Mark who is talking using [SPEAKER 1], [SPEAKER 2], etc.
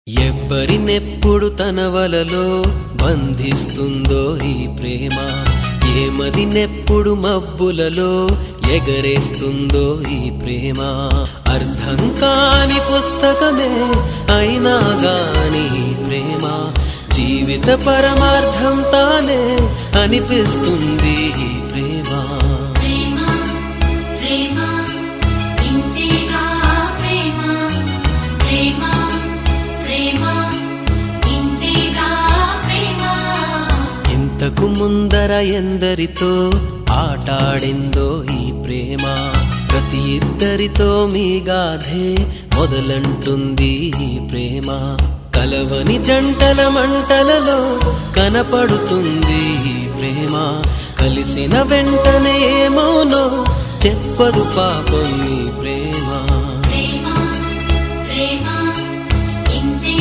[SPEAKER 1] ఎవ్వరినెప్పుడు తన వలలో బంధిస్తుందో ఈ ప్రేమ, ఏమదినెప్పుడు మబ్బులలో ఎగరేస్తుందో ఈ ప్రేమ. అర్థం కాని పుస్తకమే అయినా గాని ఈ ప్రేమ జీవిత పరమార్థం తానే అనిపిస్తుంది ఈ ప్రేమ. ఇంతకు ముందర ఎందరితో ఆటాడిందో ఈ ప్రేమ, ప్రతి ఇద్దరితో మీ గాథే మొదలంటుంది ఈ ప్రేమ. కలవని జంటల మంటలలో కనపడుతుంది ఈ ప్రేమ, కలిసిన వెంటనే ఏమోనో చెప్పదు పాపం ఈ ప్రేమ.